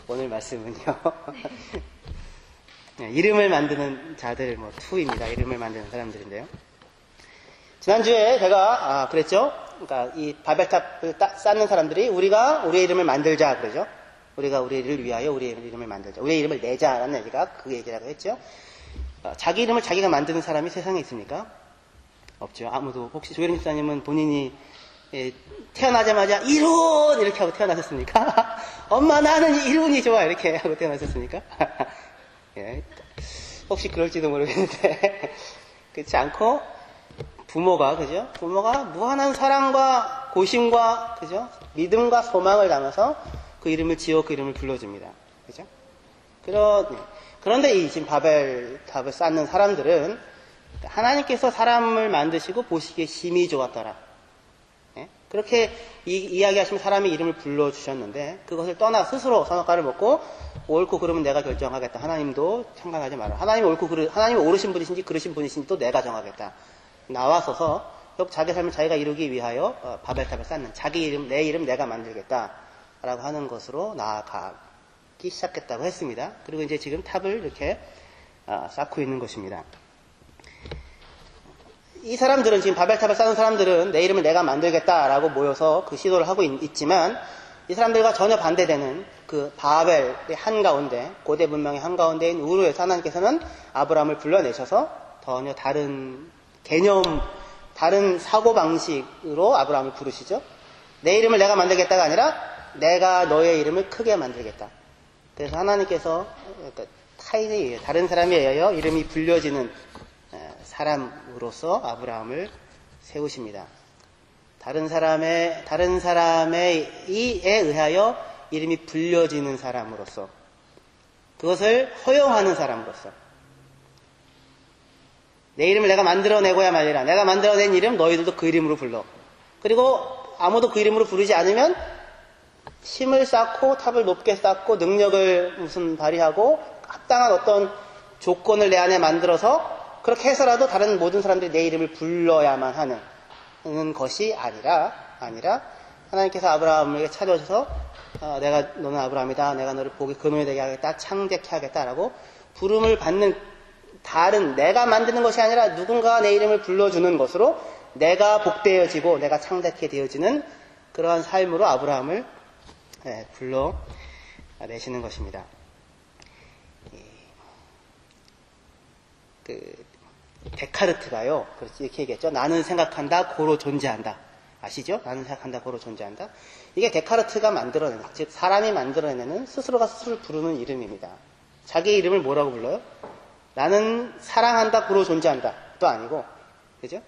오늘 말씀은요. 이름을 만드는 자들, 투입니다. 이름을 만드는 사람들인데요. 지난주에 제가, 그랬죠? 그러니까 이 바벨탑을 쌓는 사람들이 우리가 우리의 이름을 만들자, 그러죠? 우리가 우리를 위하여 우리의 이름을 만들자. 우리의 이름을 내자라는 얘기가 그 얘기라고 했죠? 자기 이름을 자기가 만드는 사람이 세상에 있습니까? 없죠. 아무도. 혹시 조혜림 집사님은 본인이 태어나자마자 이룬! 이렇게 하고 태어나셨습니까? 엄마 나는 이룬이 좋아! 이렇게 하고 태어나셨습니까? 예. 혹시 그럴지도 모르겠는데. 그렇지 않고, 부모가, 그죠? 부모가 무한한 사랑과 고심과, 그죠? 믿음과 소망을 담아서 그 이름을 지어 그 이름을 불러줍니다. 그죠? 그런데 이 지금 바벨탑을 쌓는 사람들은 하나님께서 사람을 만드시고 보시기에 심히 좋았더라. 예? 그렇게 이야기하시면 사람의 이름을 불러주셨는데 그것을 떠나 스스로 선악과를 먹고 옳고 그름은 내가 결정하겠다. 하나님도 참관하지 마라. 하나님이 옳으신 분이신지 그르신 분이신지 또 내가 정하겠다. 나와서서 자기 삶을 자기가 이루기 위하여 바벨탑을 쌓는 자기 이름, 내 이름 내가 만들겠다 라고 하는 것으로 나아가기 시작했다고 했습니다. 그리고 이제 지금 탑을 이렇게 쌓고 있는 것입니다. 이 사람들은 지금 바벨탑을 쌓는 사람들은 내 이름을 내가 만들겠다라고 모여서 그 시도를 하고 있지만 이 사람들과 전혀 반대되는 그 바벨의 한가운데 고대 문명의 한가운데인 우르에서 하나님께서는 아브라함을 불러내셔서 전혀 다른 개념, 다른 사고방식으로 아브라함을 부르시죠. 내 이름을 내가 만들겠다가 아니라 내가 너의 이름을 크게 만들겠다. 그래서 하나님께서 다른 사람에 의하여 이름이 불려지는 사람으로서 아브라함을 세우십니다. 다른 사람에 의하여 이름이 불려지는 사람으로서 그것을 허용하는 사람으로서 내 이름을 내가 만들어내고야 말리라. 내가 만들어낸 이름 너희들도 그 이름으로 불러. 그리고 아무도 그 이름으로 부르지 않으면 힘을 쌓고 탑을 높게 쌓고 능력을 발휘하고 합당한 어떤 조건을 내 안에 만들어서 그렇게 해서라도 다른 모든 사람들이 내 이름을 불러야만 하는 것이 아니라 하나님께서 아브라함에게 찾아오셔서 너는 아브라함이다. 내가 너를 복이 근원이 되게 하겠다. 창대케 하겠다라고 부름을 받는 다른 내가 만드는 것이 아니라 누군가가 내 이름을 불러주는 것으로 내가 복되어지고 내가 창대케 되어지는 그러한 삶으로 아브라함을 불러내시는 것입니다. 데카르트가요, 이렇게 얘기했죠. 나는 생각한다, 고로 존재한다. 아시죠? 나는 생각한다, 고로 존재한다. 이게 데카르트가 만들어내는, 즉 사람이 만들어내는 스스로가 스스로를 부르는 이름입니다. 자기의 이름을 뭐라고 불러요? 나는 사랑한다, 고로 존재한다. 또 아니고, 그죠?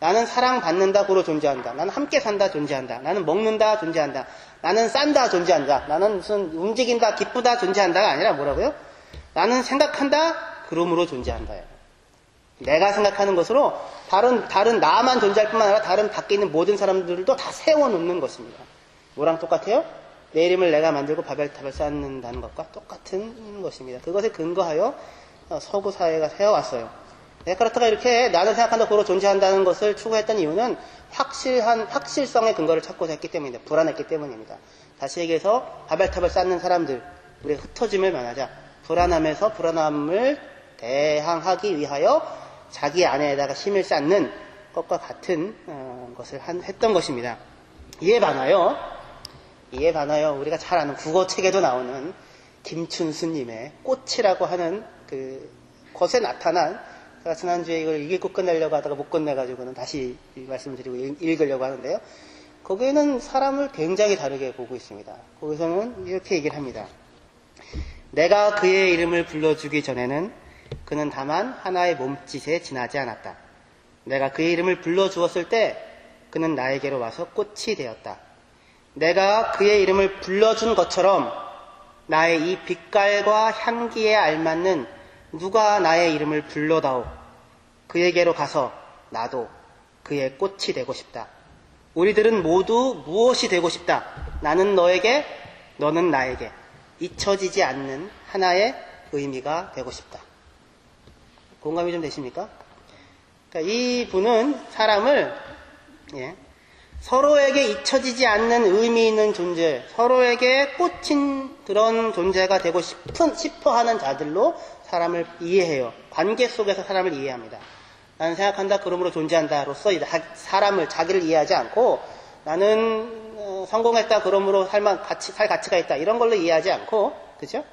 나는 사랑받는다, 고로 존재한다. 나는 함께 산다, 존재한다. 나는 먹는다, 존재한다. 나는 싼다, 존재한다. 나는 무슨 움직인다, 기쁘다, 존재한다가 아니라 뭐라고요? 나는 생각한다, 그러므로 존재한다예요. 내가 생각하는 것으로 다른 나만 존재할 뿐만 아니라 다른 밖에 있는 모든 사람들도 다 세워놓는 것입니다. 뭐랑 똑같아요? 내 이름을 내가 만들고 바벨탑을 쌓는다는 것과 똑같은 것입니다. 그것에 근거하여 서구 사회가 세워왔어요. 데카르트가 이렇게 나는 생각한다, 고로 존재한다는 것을 추구했던 이유는 확실성의 근거를 찾고자 했기 때문입니다. 불안했기 때문입니다. 다시 얘기해서 바벨탑을 쌓는 사람들, 우리가 흩어짐을 면하자. 불안함에서 불안함을 대항하기 위하여 자기 안에다가 힘을 쌓는 것과 같은 것을 했던 것입니다. 이에 반하여 우리가 잘 아는 국어책에도 나오는 김춘수님의 꽃이라고 하는 그 것에 나타난, 제가 지난주에 이걸 읽고 끝내려고 하다가 못 끝내가지고는 다시 말씀드리고 읽으려고 하는데요. 거기에는 사람을 굉장히 다르게 보고 있습니다. 거기서는 이렇게 얘기를 합니다. 내가 그의 이름을 불러주기 전에는 그는 다만 하나의 몸짓에 지나지 않았다. 내가 그의 이름을 불러주었을 때 그는 나에게로 와서 꽃이 되었다. 내가 그의 이름을 불러준 것처럼 나의 이 빛깔과 향기에 알맞는 누가 나의 이름을 불러다오. 그에게로 가서 나도 그의 꽃이 되고 싶다. 우리들은 모두 무엇이 되고 싶다. 나는 너에게, 너는 나에게 잊혀지지 않는 하나의 의미가 되고 싶다. 공감이 좀 되십니까? 그러니까 이 분은 사람을 서로에게 잊혀지지 않는 의미 있는 존재, 서로에게 꽂힌 그런 존재가 되고 싶어 하는 자들로 사람을 이해해요. 관계 속에서 사람을 이해합니다. 나는 생각한다, 그러므로 존재한다로서 사람을, 자기를 이해하지 않고, 나는 성공했다, 그러므로 살 가치가 있다, 이런 걸로 이해하지 않고, 그죠?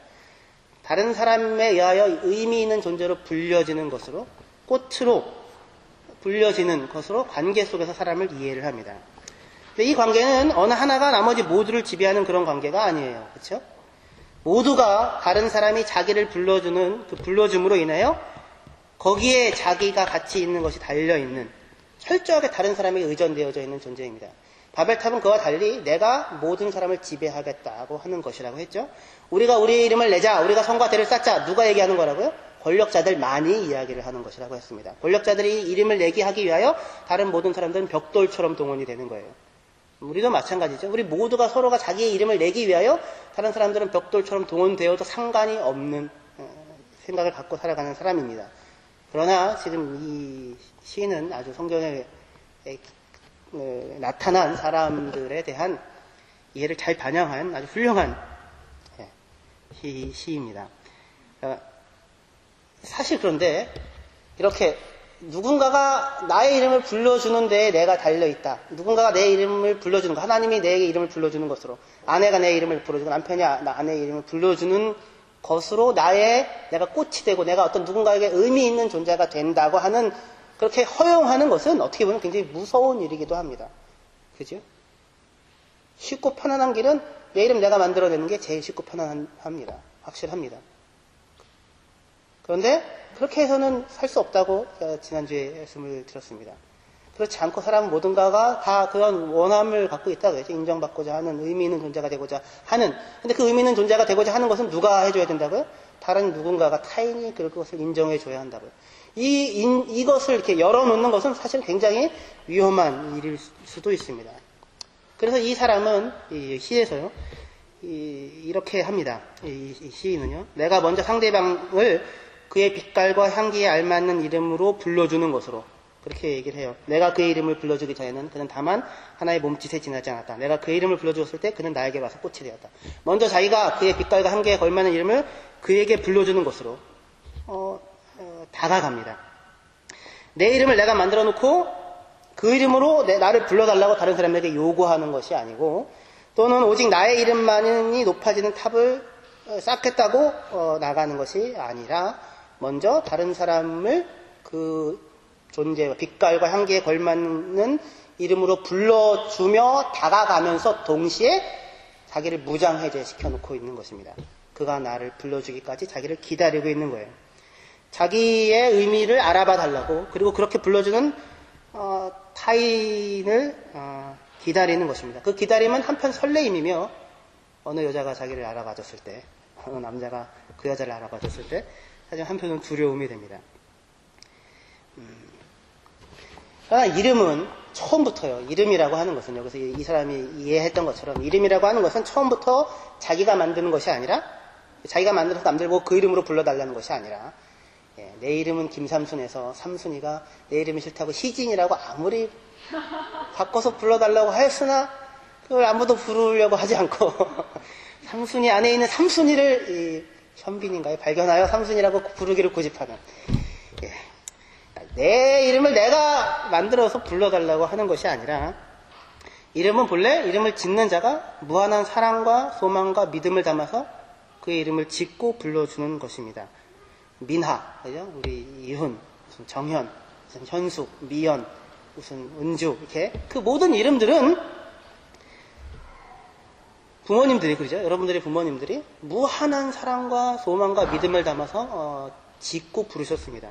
다른 사람에 의하여 의미 있는 존재로 불려지는 것으로, 꽃으로 불려지는 것으로 관계 속에서 사람을 이해를 합니다. 근데 이 관계는 어느 하나가 나머지 모두를 지배하는 그런 관계가 아니에요. 그렇죠? 모두가 다른 사람이 자기를 불러주는 그 불러줌으로 인하여 거기에 자기가 가치 있는 것이 달려있는, 철저하게 다른 사람에게 의존되어져 있는 존재입니다. 바벨탑은 그와 달리 내가 모든 사람을 지배하겠다고 하는 것이라고 했죠. 우리가 우리의 이름을 내자, 우리가 성과 대를 쌓자, 누가 얘기하는 거라고요? 권력자들만이 이야기를 하는 것이라고 했습니다. 권력자들이 이름을 내게 하기 위하여 다른 모든 사람들은 벽돌처럼 동원이 되는 거예요. 우리도 마찬가지죠. 우리 모두가 서로가 자기의 이름을 내기 위하여 다른 사람들은 벽돌처럼 동원되어도 상관이 없는 생각을 갖고 살아가는 사람입니다. 그러나 지금 이 시인은 아주 성경에 나타난 사람들에 대한 이해를 잘 반영한 아주 훌륭한 시입니다. 사실 그런데 이렇게 누군가가 나의 이름을 불러주는 데에 내가 달려있다. 누군가가 내 이름을 불러주는 것, 하나님이 내 이름을 불러주는 것으로, 아내가 내 이름을 불러주고 남편이 아내의 이름을 불러주는 것으로 내가 꽃이 되고 내가 어떤 누군가에게 의미 있는 존재가 된다고 하는, 그렇게 허용하는 것은 어떻게 보면 굉장히 무서운 일이기도 합니다. 그죠? 쉽고 편안한 길은 내 이름 내가 만들어내는 게 제일 쉽고 편안합니다. 확실합니다. 그런데 그렇게 해서는 살 수 없다고 지난주에 말씀을 드렸습니다. 그렇지 않고 사람은 모든가가 다 그런 원함을 갖고 있다고 했죠. 인정받고자 하는, 의미 있는 존재가 되고자 하는. 근데 그 의미 있는 존재가 되고자 하는 것은 누가 해줘야 된다고요? 다른 누군가가, 타인이 그것을 인정해줘야 한다고요. 이것을 이렇게 열어놓는 것은 사실 굉장히 위험한 일일 수도 있습니다. 그래서 이 사람은, 이 시에서요, 이렇게 합니다. 이 시인은요. 내가 먼저 상대방을 그의 빛깔과 향기에 알맞는 이름으로 불러주는 것으로, 그렇게 얘기를 해요. 내가 그의 이름을 불러주기 전에는 그는 다만 하나의 몸짓에 지나지 않았다. 내가 그의 이름을 불러주었을 때 그는 나에게 와서 꽃이 되었다. 먼저 자기가 그의 빛깔과 향기에 걸맞는 이름을 그에게 불러주는 것으로 다가갑니다. 내 이름을 내가 만들어 놓고 그 이름으로 나를 불러달라고 다른 사람에게 요구하는 것이 아니고, 또는 오직 나의 이름만이 높아지는 탑을 쌓겠다고 나가는 것이 아니라, 먼저 다른 사람을 그 존재와 빛깔과 향기에 걸맞는 이름으로 불러주며 다가가면서 동시에 자기를 무장해제시켜 놓고 있는 것입니다. 그가 나를 불러주기까지 자기를 기다리고 있는 거예요. 자기의 의미를 알아봐 달라고, 그리고 그렇게 불러주는 타인을 기다리는 것입니다. 그 기다림은 한편 설레임이며, 어느 여자가 자기를 알아봐줬을 때, 어느 남자가 그 여자를 알아봐줬을 때, 사실 한편은 두려움이 됩니다. 그러나 이름은 처음부터요, 이름이라고 하는 것은, 여기서 이 사람이 이해했던 것처럼 이름이라고 하는 것은 처음부터 자기가 만드는 것이 아니라, 자기가 만들어서 남들 보고 그 이름으로 불러달라는 것이 아니라, 내 이름은 김삼순에서 삼순이가 내 이름이 싫다고 희진이라고 아무리 바꿔서 불러달라고 하였으나 그걸 아무도 부르려고 하지 않고 삼순이 안에 있는 삼순이를 현빈인가요? 발견하여 삼순이라고 부르기를 고집하는, 내 이름을 내가 만들어서 불러달라고 하는 것이 아니라, 이름은 본래 이름을 짓는 자가 무한한 사랑과 소망과 믿음을 담아서 그의 이름을 짓고 불러주는 것입니다. 민하, 그죠? 우리 이훈, 무슨 정현, 무슨 현숙, 미연, 무슨 은주, 이렇게 그 모든 이름들은 부모님들이, 그러죠? 여러분들의 부모님들이 무한한 사랑과 소망과 믿음을 담아서 짓고 부르셨습니다.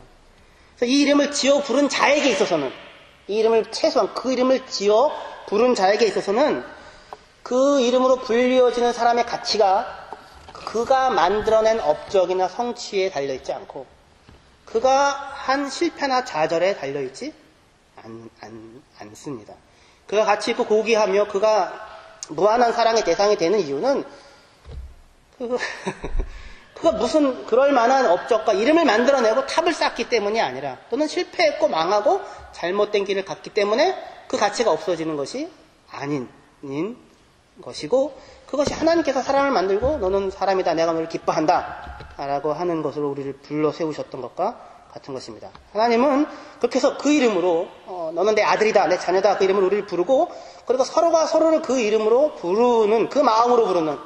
그래서 이 이름을 지어 부른 자에게 있어서는, 이 이름을 최소한 그 이름을 지어 부른 자에게 있어서는 그 이름으로 불리어지는 사람의 가치가 그가 만들어낸 업적이나 성취에 달려있지 않고, 그가 한 실패나 좌절에 달려있지 않습니다. 그가 가치 있고 고귀하며 그가 무한한 사랑의 대상이 되는 이유는 그가 무슨 그럴 만한 업적과 이름을 만들어내고 탑을 쌓기 때문이 아니라, 또는 실패했고 망하고 잘못된 길을 갔기 때문에 그 가치가 없어지는 것이 아닌 것이고, 그것이 하나님께서 사람을 만들고 너는 사람이다, 내가 너를 기뻐한다 라고 하는 것으로 우리를 불러 세우셨던 것과 같은 것입니다. 하나님은 그렇게 해서 그 이름으로 너는 내 아들이다, 내 자녀다, 그 이름으로 우리를 부르고, 그리고 서로가 서로를 그 이름으로 부르는, 그 마음으로 부르는,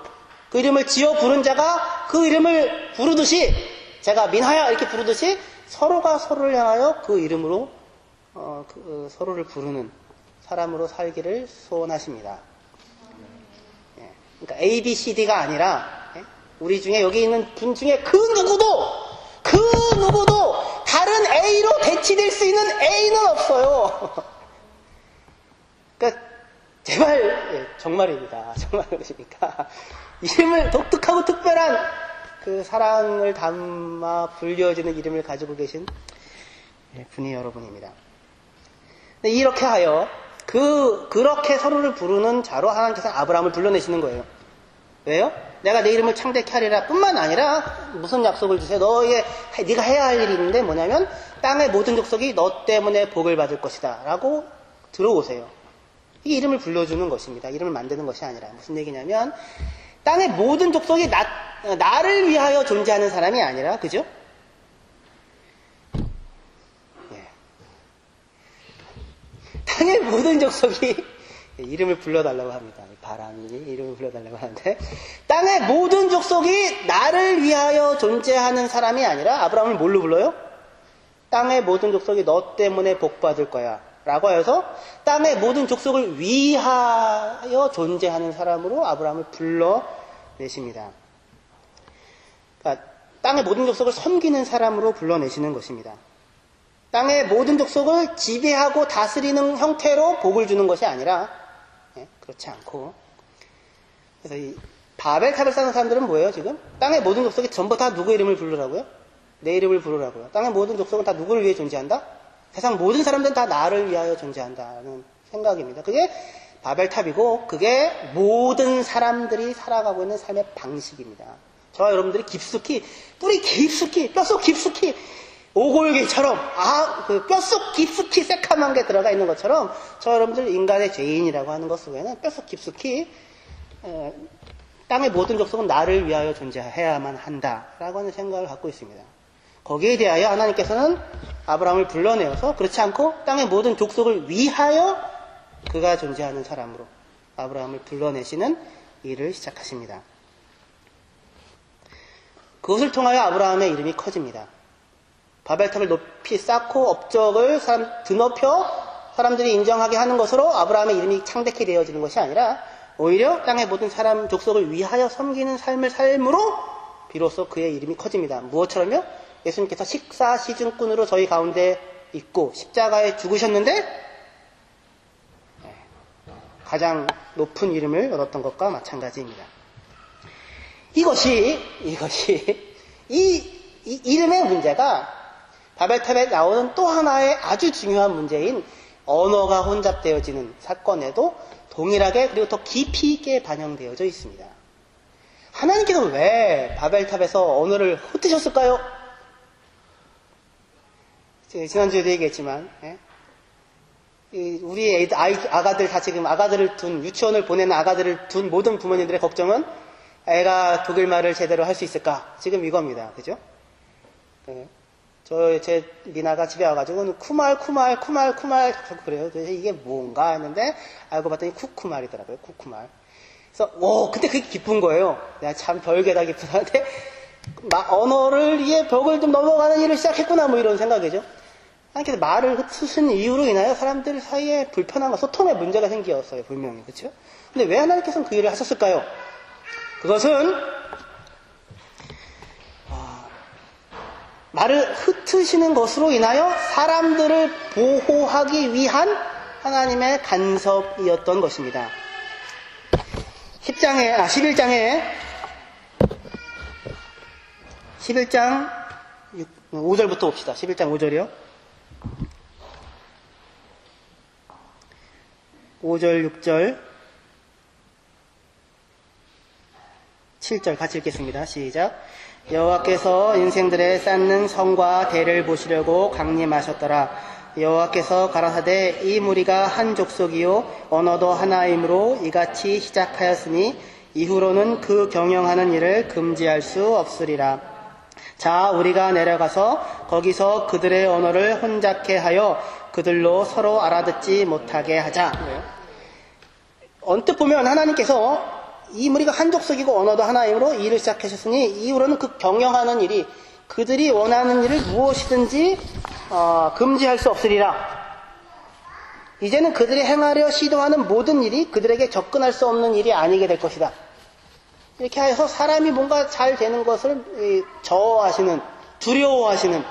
그 이름을 지어 부른 자가 그 이름을 부르듯이, 제가 민하야 이렇게 부르듯이 서로가 서로를 향하여 그 이름으로 서로를 부르는 사람으로 살기를 소원하십니다. 그러니까 A, B, C, D가 아니라 우리 중에 여기 있는 분 중에 그 누구도 다른 A로 대치될 수 있는 A는 없어요. 그러니까 제발 정말입니다. 정말 그러십니까? 이름을 독특하고 특별한 그 사랑을 담아 불려지는 이름을 가지고 계신 분이 여러분입니다. 이렇게 하여 그렇게 서로를 부르는 자로 하나님께서 아브라함을 불러내시는 거예요. 왜요? 내가 내 이름을 창대케 하리라 뿐만 아니라 무슨 약속을 주세요? 네가 해야 할 일이 있는데 뭐냐면 땅의 모든 족속이 너 때문에 복을 받을 것이다 라고 들어오세요. 이 이름을 불러주는 것입니다. 이름을 만드는 것이 아니라 무슨 얘기냐면 땅의 모든 족속이 나를 위하여 존재하는 사람이 아니라, 그죠? 땅의 모든 족속이 이름을 불러달라고 합니다. 바람이 이름을 불러달라고 하는데, 땅의 모든 족속이 나를 위하여 존재하는 사람이 아니라 아브라함을 뭘로 불러요? 땅의 모든 족속이 너 때문에 복받을 거야 라고 해서 땅의 모든 족속을 위하여 존재하는 사람으로 아브라함을 불러내십니다. 그러니까 땅의 모든 족속을 섬기는 사람으로 불러내시는 것입니다. 땅의 모든 족속을 지배하고 다스리는 형태로 복을 주는 것이 아니라, 그렇지 않고, 그래서 이 바벨탑을 쌓는 사람들은 뭐예요, 지금? 땅의 모든 족속이 전부 다 누구 이름을 부르라고요? 내 이름을 부르라고요. 땅의 모든 족속은 다 누구를 위해 존재한다? 세상 모든 사람들은 다 나를 위하여 존재한다는 생각입니다. 그게 바벨탑이고, 그게 모든 사람들이 살아가고 있는 삶의 방식입니다. 저와 여러분들이 깊숙이, 뿌리 깊숙이, 뼛속 깊숙이, 오골개처럼 그 뼛속 깊숙이 새카만 게 들어가 있는 것처럼 저 여러분들 인간의 죄인이라고 하는 것 속에는 뼛속 깊숙이 땅의 모든 족속은 나를 위하여 존재해야만 한다라고 하는 생각을 갖고 있습니다. 거기에 대하여 하나님께서는 아브라함을 불러내어서 그렇지 않고 땅의 모든 족속을 위하여 그가 존재하는 사람으로 아브라함을 불러내시는 일을 시작하십니다. 그것을 통하여 아브라함의 이름이 커집니다. 바벨탑을 높이 쌓고 업적을 드높여 사람들이 인정하게 하는 것으로 아브라함의 이름이 창대케 되어지는 것이 아니라 오히려 땅의 모든 사람 족속을 위하여 섬기는 삶으로 비로소 그의 이름이 커집니다. 무엇처럼요? 예수님께서 식사시중꾼으로 저희 가운데 있고 십자가에 죽으셨는데 가장 높은 이름을 얻었던 것과 마찬가지입니다. 이것이 이 이름의 문제가 바벨탑에 나오는 또 하나의 아주 중요한 문제인 언어가 혼잡되어지는 사건에도 동일하게 그리고 더 깊이 있게 반영되어져 있습니다. 하나님께서 왜 바벨탑에서 언어를 흩으셨을까요? 지난주에도 얘기했지만 우리 아가들 다 지금 아가들을 둔 유치원을 보내는 아가들을 둔 모든 부모님들의 걱정은 애가 독일말을 제대로 할 수 있을까? 지금 이겁니다. 그죠? 제 미나가 집에 와가지고 쿠말 자꾸 그래요. 그래서 이게 뭔가 했는데 알고 봤더니 쿠쿠말이더라고요. 쿠쿠말. 그래서 그때 그게 기쁜 거예요. 내가 참 별게다 기쁘다는데 언어를 위해 벽을 좀 넘어가는 일을 시작했구나 뭐 이런 생각이죠. 하나님께서 말을 흩으신 이유로 인하여 사람들 사이에 불편함과 소통에 문제가 생겼어요. 분명히. 그렇죠? 근데 왜 하나님께서는 그 일을 하셨을까요? 그것은 말을 흩으시는 것으로 인하여 사람들을 보호하기 위한 하나님의 간섭이었던 것입니다. 11장 5절부터 봅시다. 11장 5절이요. 5절, 6절, 7절 같이 읽겠습니다. 시작. 여호와께서 인생들의 쌓는 성과 대를 보시려고 강림하셨더라. 여호와께서 가라사대 이 무리가 한 족속이요 언어도 하나이므로 이같이 시작하였으니 이후로는 그 경영하는 일을 금지할 수 없으리라. 자, 우리가 내려가서 거기서 그들의 언어를 혼잡케 하여 그들로 서로 알아듣지 못하게 하자. 언뜻 보면 하나님께서 이 무리가 한 족속이고 언어도 하나이므로 이 일을 시작하셨으니 이후로는 그 경영하는 일이 그들이 원하는 일을 무엇이든지 금지할 수 없으리라. 이제는 그들이 행하려 시도하는 모든 일이 그들에게 접근할 수 없는 일이 아니게 될 것이다. 이렇게 해서 사람이 뭔가 잘 되는 것을 저어하시는, 두려워하시는,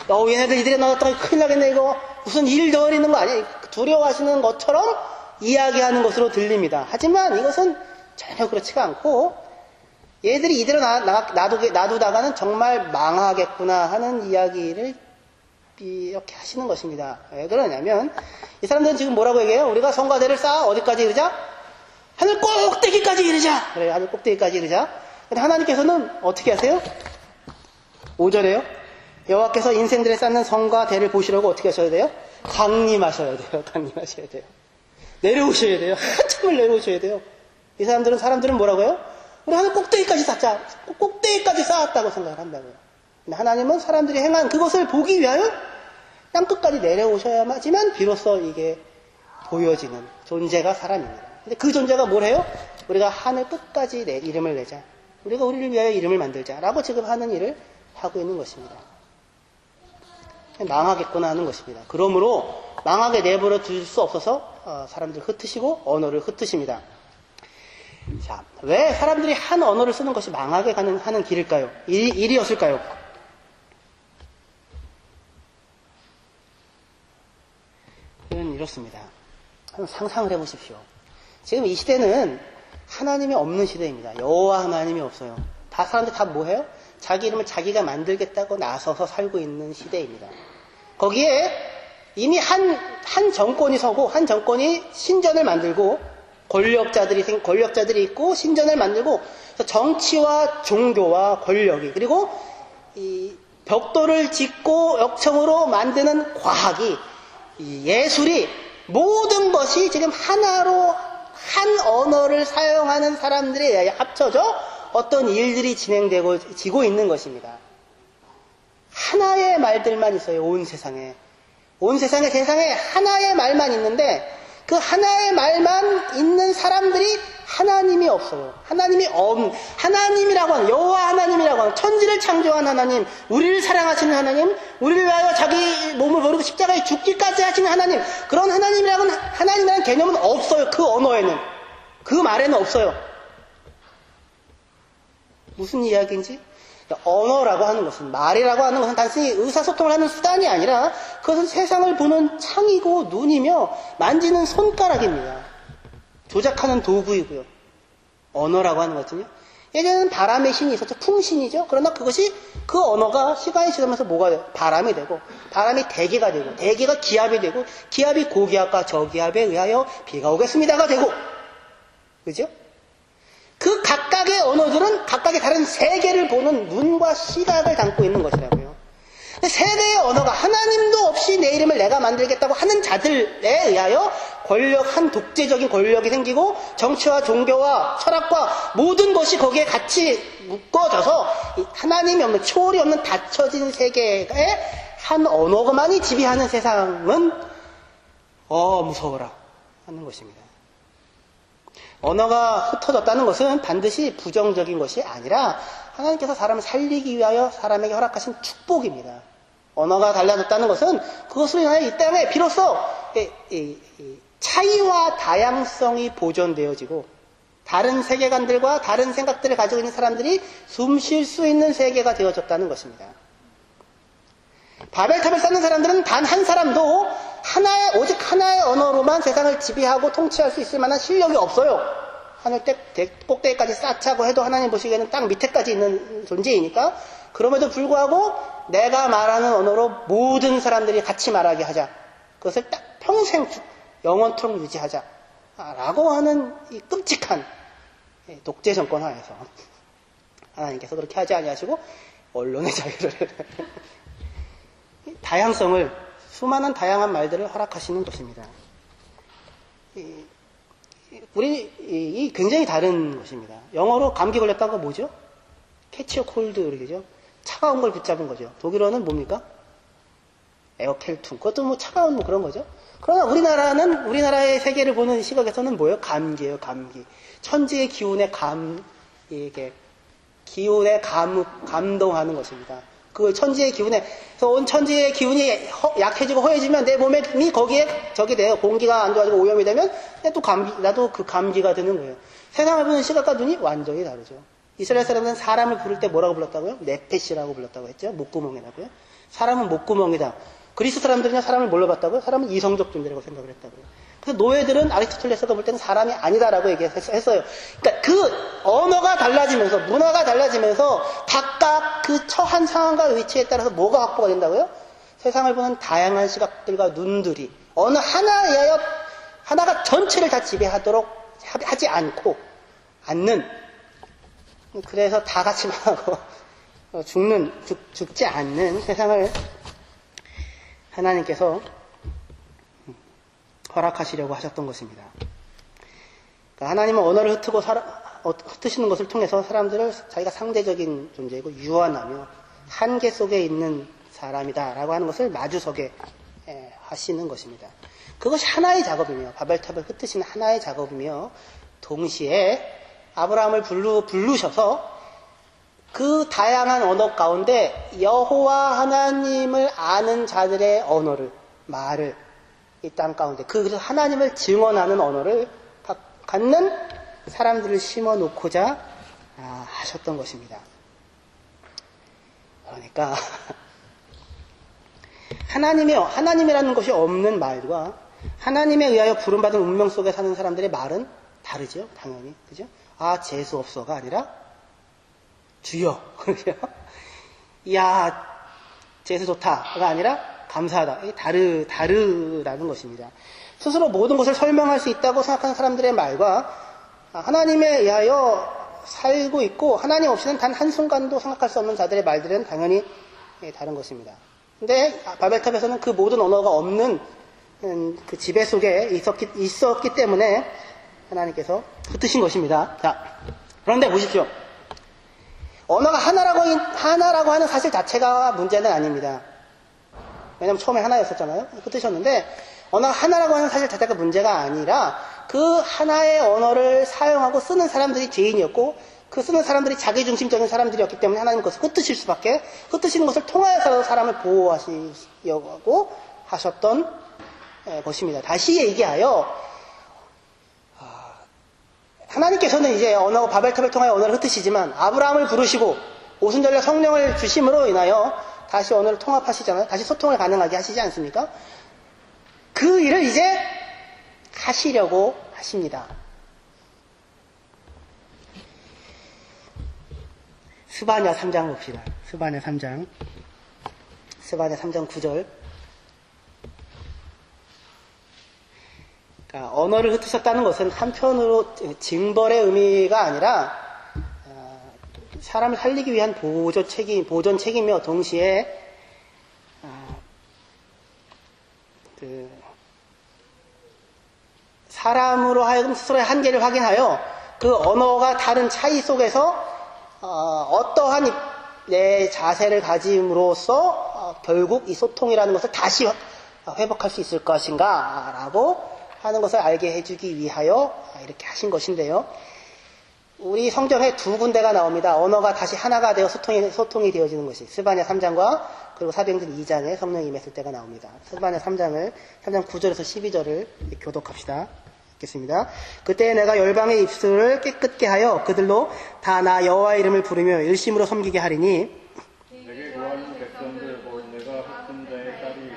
얘네들 이들에 나갔다가 큰일 나겠네, 이거 무슨 일 저리는 거 아니야? 두려워하시는 것처럼 이야기하는 것으로 들립니다. 하지만 이것은 전혀 그렇지가 않고 얘들이 이대로 놔두다가는 정말 망하겠구나 하는 이야기를 이렇게 하시는 것입니다. 왜 그러냐면 이 사람들은 지금 뭐라고 얘기해요? 우리가 성과대를 쌓아 어디까지 이르자? 하늘 꼭대기까지 이르자. 그래, 하늘 꼭대기까지 이르자. 근데 하나님께서는 어떻게 하세요? 5절에요. 여호와께서 인생들에 쌓는 성과대를 보시려고 어떻게 하셔야 돼요? 강림하셔야 돼요. 강림하셔야 돼요. 내려오셔야 돼요. 한참을 내려오셔야 돼요. 이 사람들은 뭐라고요? 우리 하늘 꼭대기까지 쌓자. 꼭대기까지 쌓았다고 생각을 한다고요. 근데 하나님은 사람들이 행한 그것을 보기 위하여 땅끝까지 내려오셔야지만 비로소 이게 보여지는 존재가 사람입니다. 근데 그 존재가 뭘 해요? 우리가 하늘 끝까지 내 이름을 내자. 우리가 우리를 위하여 이름을 만들자. 라고 지금 하는 일을 하고 있는 것입니다. 망하겠구나 하는 것입니다. 그러므로 망하게 내버려 둘 수 없어서 사람들을 흩으시고 언어를 흩으십니다. 자, 왜 사람들이 한 언어를 쓰는 것이 망하게 하는 길일까요? 일이었을까요? 이건 이렇습니다. 한번 상상을 해보십시오. 지금 이 시대는 하나님이 없는 시대입니다. 여호와 하나님이 없어요. 사람들 다 뭐해요? 자기 이름을 자기가 만들겠다고 나서서 살고 있는 시대입니다. 거기에 이미 한 정권이 서고 한 정권이 신전을 만들고 권력자들이 있고 신전을 만들고 정치와 종교와 권력이 그리고 이 벽돌을 짓고 역청으로 만드는 과학이 이 예술이 모든 것이 지금 하나로 한 언어를 사용하는 사람들에 의해 합쳐져 어떤 일들이 지고 있는 것입니다. 하나의 말들만 있어요. 온 세상에 하나의 말만 있는데 그 하나의 말만 있는 사람들이 하나님이 없어요. 하나님이라고 하는 여호와 하나님이라고 하는 천지를 창조한 하나님, 우리를 사랑하시는 하나님, 우리를 위하여 자기 몸을 버리고 십자가에 죽기까지 하시는 하나님, 그런 하나님이라는 개념은 없어요. 그 언어에는, 그 말에는 없어요. 무슨 이야기인지? 언어라고 하는 것은, 말이라고 하는 것은 단순히 의사소통을 하는 수단이 아니라 그것은 세상을 보는 창이고 눈이며 만지는 손가락입니다. 조작하는 도구이고요. 언어라고 하는 것은요. 예전에는 바람의 신이 있었죠. 풍신이죠. 그러나 그 언어가 시간이 지나면서 뭐가 돼요? 바람이 되고, 바람이 대기가 되고, 대기가 기압이 되고, 기압이 고기압과 저기압에 의하여 비가 오겠습니다가 되고, 그죠? 그 각각의 언어들은 각각의 다른 세계를 보는 눈과 시각을 담고 있는 것이라고요. 세대의 언어가 하나님도 없이 내 이름을 내가 만들겠다고 하는 자들에 의하여 한 독재적인 권력이 생기고 정치와 종교와 철학과 모든 것이 거기에 같이 묶어져서 하나님이 없는, 초월이 없는 닫혀진 세계에 한 언어만이 지배하는 세상은 무서워라 하는 것입니다. 언어가 흩어졌다는 것은 반드시 부정적인 것이 아니라 하나님께서 사람을 살리기 위하여 사람에게 허락하신 축복입니다. 언어가 달라졌다는 것은 그것으로 인하여 이 땅에 비로소 차이와 다양성이 보존되어지고 다른 세계관들과 다른 생각들을 가지고 있는 사람들이 숨 쉴 수 있는 세계가 되어졌다는 것입니다. 바벨탑을 쌓는 사람들은 단 한 사람도 오직 하나의 언어로만 세상을 지배하고 통치할 수 있을 만한 실력이 없어요. 하늘 꼭대기까지 쌓자고 해도 하나님 보시기에는 땅 밑에까지 있는 존재이니까 그럼에도 불구하고 내가 말하는 언어로 모든 사람들이 같이 말하게 하자. 그것을 딱 평생 영원토록 유지하자. 라고 하는 이 끔찍한 독재 정권 하에서 하나님께서 그렇게 하지 아니하시고 언론의 자유를 다양성을 수많은 다양한 말들을 허락하시는 것입니다. 이 굉장히 다른 것입니다. 영어로 감기 걸렸다는 건 뭐죠? 캐치 콜드 이렇게죠. 차가운 걸 붙잡은 거죠. 독일어는 뭡니까? 에어켈퉁. 그것도 뭐 차가운 뭐 그런 거죠. 그러나 우리나라의 세계를 보는 시각에서는 뭐예요? 감기예요, 감기. 천지의 기운에 감동하는 것입니다. 그 천지의 기운에서 온 천지의 기운이 약해지고 허해지면 내 몸이 거기에 적이 돼요. 공기가 안 좋아지고 오염이 되면 나도 그 감기가 드는 거예요. 세상을 보는 시각과 눈이 완전히 다르죠. 이스라엘 사람들은 사람을 부를 때 뭐라고 불렀다고요? 네페시라고 불렀다고 했죠. 목구멍이라고요. 사람은 목구멍이다. 그리스 사람들은요, 사람을 뭘로 봤다고요? 사람은 이성적 존재라고 생각을 했다고요. 그래서 노예들은 아리스토텔레스가 볼 때는 사람이 아니다라고 얘기했어요. 그러니까 그 언어가 달라지면서, 문화가 달라지면서 각각 그 처한 상황과 위치에 따라서 뭐가 확보가 된다고요? 세상을 보는 다양한 시각들과 눈들이 어느 하나가 전체를 다 지배하도록 하지 않는, 그래서 다 같이 망하고 죽지 않는 세상을 하나님께서 허락하시려고 하셨던 것입니다. 그러니까 하나님은 언어를 흩으시는 것을 통해서 사람들을 자기가 상대적인 존재이고 유한하며 한계 속에 있는 사람이다라고 하는 것을 마주서게 하시는 것입니다. 그것이 하나의 작업이며 바벨탑을 흩으시는 하나의 작업이며 동시에 아브라함을 부르셔서 그 다양한 언어 가운데 여호와 하나님을 아는 자들의 언어를, 말을 이 땅 가운데 그래서 하나님을 증언하는 언어를 갖는 사람들을 심어놓고자 하셨던 것입니다. 그러니까 하나님이라는 것이 없는 말과 하나님에 의하여 부름받은 운명 속에 사는 사람들의 말은 다르죠. 당연히. 그죠? 재수 없어가 아니라 주여. 이야, 재수 좋다가 아니라 감사하다. 이게 다르다는 것입니다. 스스로 모든 것을 설명할 수 있다고 생각하는 사람들의 말과 하나님에 의하여 살고 있고 하나님 없이는 단 한순간도 생각할 수 없는 자들의 말들은 당연히 다른 것입니다. 근데 바벨탑에서는 그 모든 언어가 없는 그 지배 속에 있었기 때문에 하나님께서 흩으신 것입니다. 자, 그런데 보십시오. 언어가 하나라고 하는 사실 자체가 문제는 아닙니다. 왜냐면 처음에 하나였었잖아요. 흩으셨는데 언어가 하나라고 하는 사실 자체가 문제가 아니라 그 하나의 언어를 사용하고 쓰는 사람들이 죄인이었고 그 쓰는 사람들이 자기중심적인 사람들이었기 때문에 하나님 것을 흩으시는 것을 통하여서 사람을 보호하시려고 하셨던 것입니다. 다시 얘기하여 하나님께서는 이제 바벨탑을 통하여 언어를 흩으시지만 아브라함을 부르시고 오순절날 성령을 주심으로 인하여 다시 언어를 통합하시잖아요. 다시 소통을 가능하게 하시지 않습니까? 그 일을 이제 하시려고 하십니다. 스바냐 3장 봅시다. 스바냐 3장 9절. 그러니까 언어를 흩으셨다는 것은 한편으로 징벌의 의미가 아니라 사람을 살리기 위한 보존 책임이며 동시에 사람으로 하여금 스스로의 한계를 확인하여 그 언어가 다른 차이 속에서 어떠한 내 자세를 가짐으로써 결국 이 소통이라는 것을 다시 회복할 수 있을 것인가 라고 하는 것을 알게 해주기 위하여 이렇게 하신 것인데요. 우리 성경에 두 군데가 나옵니다. 언어가 다시 하나가 되어 소통이 되어지는 것이 스바냐 3장과 그리고 사도행전 2장에 성령이 임했을 때가 나옵니다. 스바냐 3장 9절에서 12절을 교독합시다. 읽겠습니다. 그때 내가 열방의 입술을 깨끗게 하여 그들로 다 나 여호와의 이름을 부르며 일심으로 섬기게 하리니 내게 구하는 백성들 곧 내가 흩은 자의 딸이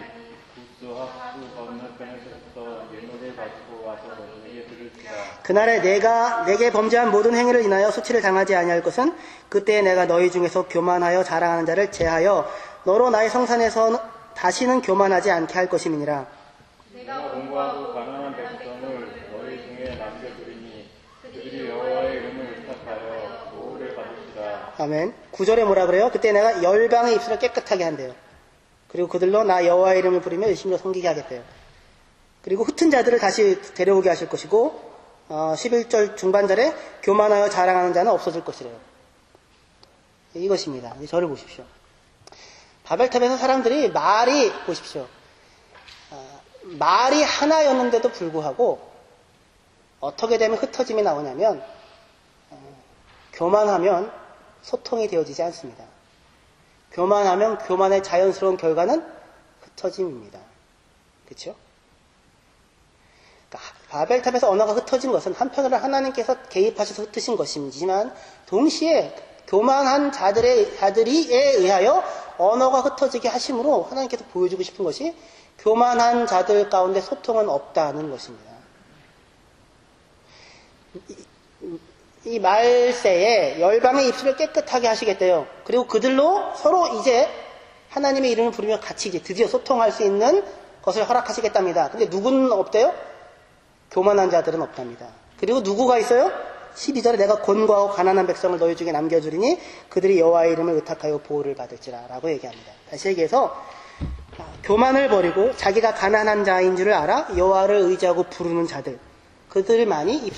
구스 학수 건너편에서부터 예물을 가지고 와서 너희에게 드릴지라. 그날에 내게 범죄한 모든 행위를 인하여 수치를 당하지 아니할 것은 그때 내가 너희 중에서 교만하여 자랑하는 자를 제하여 너로 나의 성산에서 다시는 교만하지 않게 할 것임이니라. 내가 공부하고 가난한 백성을 너희 중에 남겨두리니 그들이 여호와의 이름을 의탁하여 보호를 받으시라. 아멘. 9절에 뭐라 그래요? 그때 내가 열방의 입술을 깨끗하게 한대요. 그리고 그들로 나 여호와의 이름을 부르며 열심히 섬기게 하겠대요. 그리고 흩은 자들을 다시 데려오게 하실 것이고 11절 중반절에 교만하여 자랑하는 자는 없어질 것이래요. 이것입니다. 저를 보십시오. 바벨탑에서 사람들이 말이 보십시오. 말이 하나였는데도 불구하고 어떻게 되면 흩어짐이 나오냐면 교만하면 소통이 되어지지 않습니다. 교만하면 교만의 자연스러운 결과는 흩어짐입니다. 그렇죠? 그러니까 바벨탑에서 언어가 흩어진 것은 한편으로 하나님께서 개입하셔서 흩으신 것이지만 동시에 교만한 자들이에 의하여 언어가 흩어지게 하심으로 하나님께서 보여주고 싶은 것이 교만한 자들 가운데 소통은 없다는 것입니다. 이 말세에 열방의 입술을 깨끗하게 하시겠대요. 그리고 그들로 서로 이제 하나님의 이름을 부르며 같이 이제 드디어 소통할 수 있는 것을 허락하시겠답니다. 근데 누구는 없대요? 교만한 자들은 없답니다. 그리고 누구가 있어요? 12절에 내가 곤고하고 가난한 백성을 너희 중에 남겨주리니 그들이 여호와의 이름을 의탁하여 보호를 받을지라 라고 얘기합니다. 다시 얘기해서 교만을 버리고 자기가 가난한 자인 줄을 알아 여호와를 의지하고 부르는 자들, 그들만이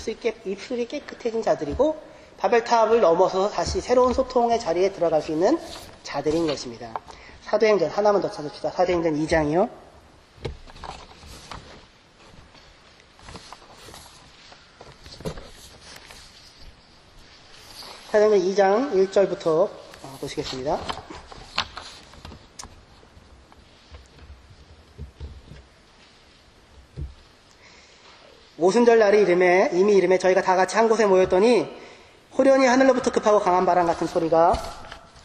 입술이 깨끗해진 자들이고 바벨탑을 넘어서서 다시 새로운 소통의 자리에 들어갈 수 있는 자들인 것입니다. 사도행전 하나만 더 찾읍시다. 사도행전 2장이요. 사도행전 2장 1절부터 보시겠습니다. 오순절 날이 이미 이름에 저희가 다 같이 한 곳에 모였더니 호련히 하늘로부터 급하고 강한 바람 같은 소리가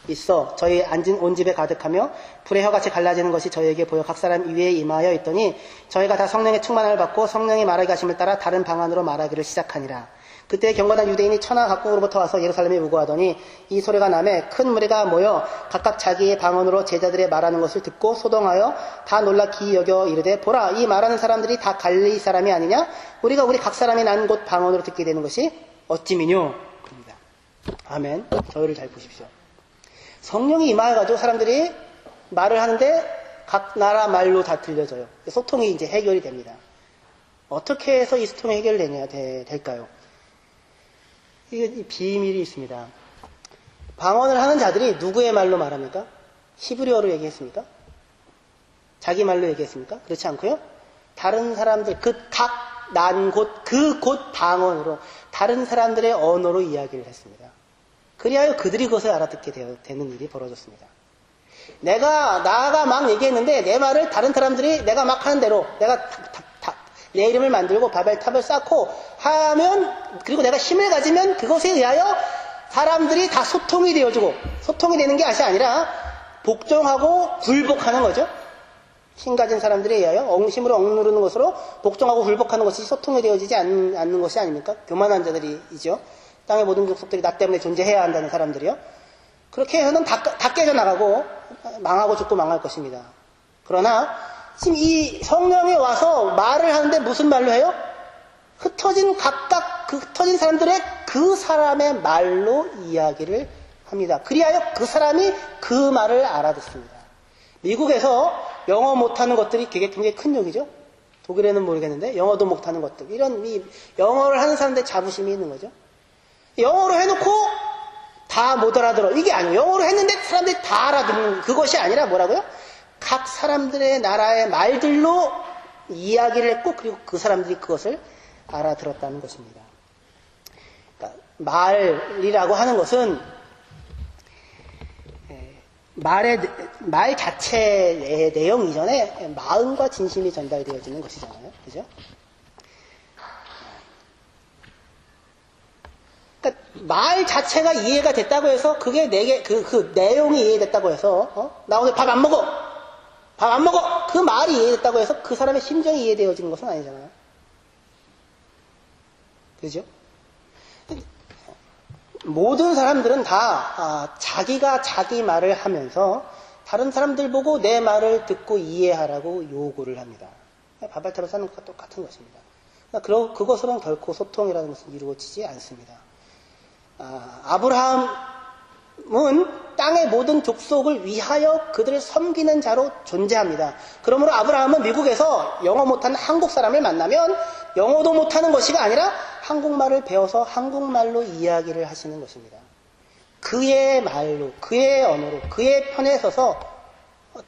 있어 저희 앉은 온 집에 가득하며 불의 혀같이 갈라지는 것이 저희에게 보여 각 사람 위에 임하여 있더니 저희가 다 성령의 충만함을 받고 성령이 말하게 하심을 따라 다른 방언으로 말하기를 시작하니라. 그때 경건한 유대인이 천하 각국으로부터 와서 예루살렘에 무고하더니 이 소리가 나매 큰 무리가 모여 각각 자기의 방언으로 제자들의 말하는 것을 듣고 소동하여 다 놀라 기이 여겨 이르되 보라 이 말하는 사람들이 다 갈릴리 사람이 아니냐? 우리가 우리 각 사람이 난 곳 방언으로 듣게 되는 것이 어찌미뇨? 그럽니다. 아멘. 저희를 잘 보십시오. 성령이 임하여가지고 사람들이 말을 하는데 각 나라 말로 다 들려져요. 소통이 이제 해결이 됩니다. 어떻게 해서 이 소통이 될까요? 이게 비밀이 있습니다. 방언을 하는 자들이 누구의 말로 말합니까? 히브리어로 얘기했습니까? 자기 말로 얘기했습니까? 그렇지 않고요. 다른 사람들, 곳 방언으로 다른 사람들의 언어로 이야기를 했습니다. 그리하여 그들이 그것을 알아듣게 되는 일이 벌어졌습니다. 나가 막 얘기했는데 내 말을 다른 사람들이 내가 막 하는 대로 내가 내 이름을 만들고 바벨탑을 쌓고 하면, 그리고 내가 힘을 가지면 그것에 의하여 사람들이 다 소통이 되어주고, 소통이 되는 게 아니라 복종하고 굴복하는 거죠. 힘 가진 사람들에 의하여 힘으로 억누르는 것으로 복종하고 굴복하는 것이 소통이 되어지지 않는 것이 아닙니까? 교만한 자들이죠. 땅의 모든 족속들이 나 때문에 존재해야 한다는 사람들이요. 그렇게 해서는 다 깨져나가고 망하고 죽고 망할 것입니다. 그러나 지금 이 성령이 와서 말을 하는데 무슨 말로 해요? 흩어진 사람들의 그 사람의 말로 이야기를 합니다. 그리하여 그 사람이 그 말을 알아듣습니다. 미국에서 영어 못하는 것들이 굉장히 큰 욕이죠. 독일에는 모르겠는데 영어도 못하는 것들, 이런 영어를 하는 사람들의 자부심이 있는 거죠. 영어로 해놓고 다 못 알아들어. 이게 아니에요. 영어로 했는데 사람들이 다 알아듣는 그것이 아니라 뭐라고요? 각 사람들의 나라의 말들로 이야기를 했고 그리고 그 사람들이 그것을 알아들었다는 것입니다. 그러니까 말이라고 하는 것은 말 자체의 내용 이전에 마음과 진심이 전달되어지는 것이잖아요. 그죠? 그러니까 말 자체가 이해가 됐다고 해서 그게 그 내용이 이해됐다고 해서 나 오늘 밥 안 먹어. 그 말이 이해됐다고 해서 그 사람의 심정이 이해되어지는 것은 아니잖아요. 그죠? 모든 사람들은 다 자기가 자기 말을 하면서 다른 사람들 보고 내 말을 듣고 이해하라고 요구를 합니다. 바벨탑을 쌓는 것과 똑같은 것입니다. 그것으로는 결코 소통이라는 것은 이루어지지 않습니다. 아브라함은 땅의 모든 족속을 위하여 그들을 섬기는 자로 존재합니다. 그러므로 아브라함은 미국에서 영어 못하는 한국 사람을 만나면 영어도 못하는 것이가 아니라 한국말을 배워서 한국말로 이야기를 하시는 것입니다. 그의 말로, 그의 언어로, 그의 편에 서서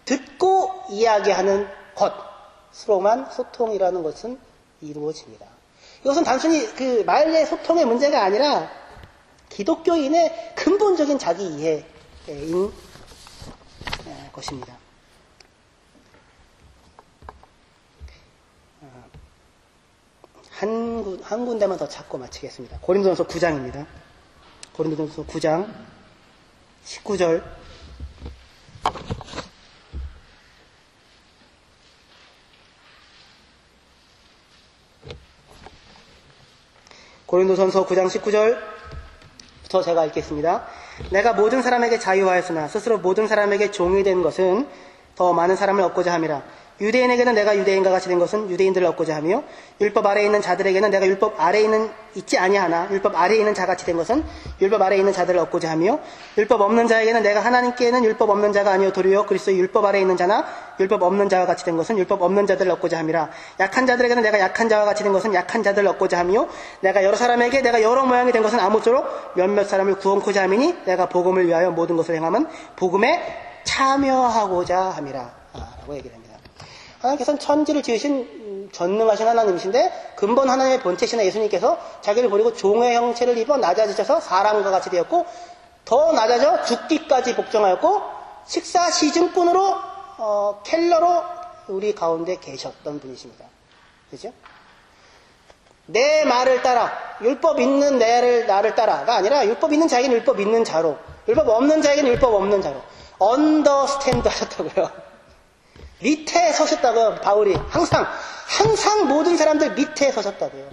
듣고 이야기하는 것으로만 소통이라는 것은 이루어집니다. 이것은 단순히 그 말의 소통의 문제가 아니라 기독교인의 근본적인 자기 이해인 것입니다. 한 군데만 더 찾고 마치겠습니다. 고린도전서 9장입니다. 고린도전서 9장 19절. 고린도전서 9장 19절부터 제가 읽겠습니다. 내가 모든 사람에게 자유하였으나 스스로 모든 사람에게 종이 된 것은 더 많은 사람을 얻고자 함이라. 유대인에게는 내가 유대인과 같이 된 것은 유대인들을 얻고자 하며 율법 아래에 있는 자들에게는 내가 율법 아래에 있지 아니하나 율법 아래에 있는 자같이 된 것은 율법 아래에 있는 자들을 얻고자 하며 율법 없는 자에게는 내가 하나님께는 율법 없는 자가 아니요 도리어 그리스도의 율법 아래에 있는 자나 율법 없는 자와 같이 된 것은 율법 없는 자들을 얻고자 함이라. 약한 자들에게는 내가 약한 자와 같이 된 것은 약한 자들을 얻고자 하며 내가 여러 사람에게 내가 여러 모양이 된 것은 아무쪼록 몇몇 사람을 구원코자 함이니 내가 복음을 위하여 모든 것을 행함은 복음에 참여하고자 함이라 라고 얘기를 합니다. 하나님께서는 천지를 지으신 전능하신 하나님이신데 근본 하나님의 본체시나 예수님께서 자기를 버리고 종의 형체를 입어 낮아지셔서 사람과 같이 되었고 더 낮아져 죽기까지 복종하였고 식사 시즌꾼으로 켈러로 우리 가운데 계셨던 분이십니다. 그죠? 내 말을 따라 율법 있는 나를 따라가 아니라 율법 있는 자에게는 율법 있는 자로 율법 없는 자에게는 율법 없는 자로 언더스탠드 하셨다고요. 밑에 서셨다고요. 바울이 항상 모든 사람들 밑에 서셨다고요.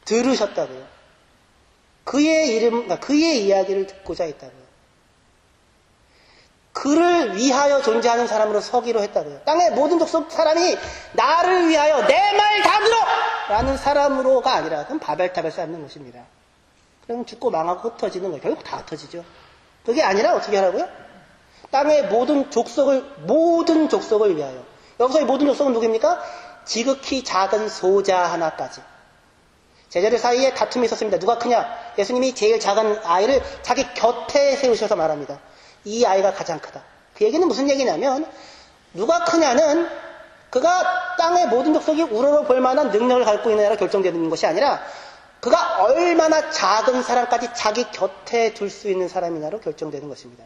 들으셨다고요. 그의 이야기를 듣고자 했다고요. 그를 위하여 존재하는 사람으로 서기로 했다고요. 땅의 모든 족속 사람이 나를 위하여 내 말 다 들어! 라는 사람으로가 아니라 그건 바벨탑을 쌓는 것입니다. 그럼 죽고 망하고 흩어지는 거예요. 결국 다 흩어지죠. 그게 아니라 어떻게 하라고요? 땅의 모든 족속을 위하여. 여기서의 모든 족속은 누구입니까? 지극히 작은 소자 하나까지. 제자들 사이에 다툼이 있었습니다. 누가 크냐? 예수님이 제일 작은 아이를 자기 곁에 세우셔서 말합니다. 이 아이가 가장 크다. 그 얘기는 무슨 얘기냐면 누가 크냐는 그가 땅의 모든 족속이 우러러볼 만한 능력을 갖고 있느냐로 결정되는 것이 아니라 그가 얼마나 작은 사람까지 자기 곁에 둘 수 있는 사람이냐로 결정되는 것입니다.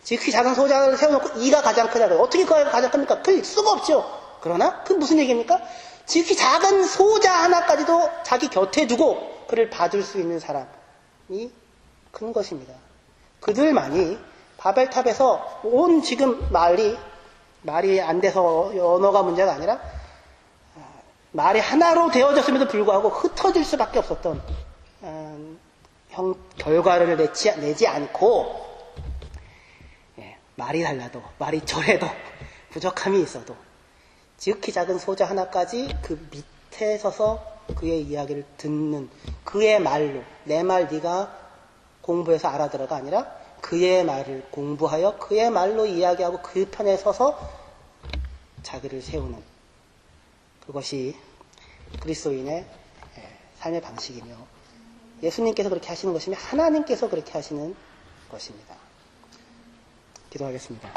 지극히 작은 소자를 세워놓고 이가 가장 크다고요. 어떻게 그가 가장 큽니까? 클 수가 없죠. 그러나 그건 무슨 얘기입니까? 지극히 작은 소자 하나까지도 자기 곁에 두고 그를 봐줄 수 있는 사람이 큰 것입니다. 그들만이 바벨탑에서 온 지금 말이 안 돼서 언어가 문제가 아니라 말이 하나로 되어졌음에도 불구하고 흩어질 수밖에 없었던 결과를 내지 않고 말이 달라도 말이 저래도 부족함이 있어도 지극히 작은 소자 하나까지 그 밑에 서서 그의 이야기를 듣는 그의 말로 내 말 네가 공부해서 알아들어가 아니라 그의 말을 공부하여 그의 말로 이야기하고 그 편에 서서 자기를 세우는 그것이 그리스도인의 삶의 방식이며 예수님께서 그렇게 하시는 것이며 하나님께서 그렇게 하시는 것입니다. 기도하겠습니다.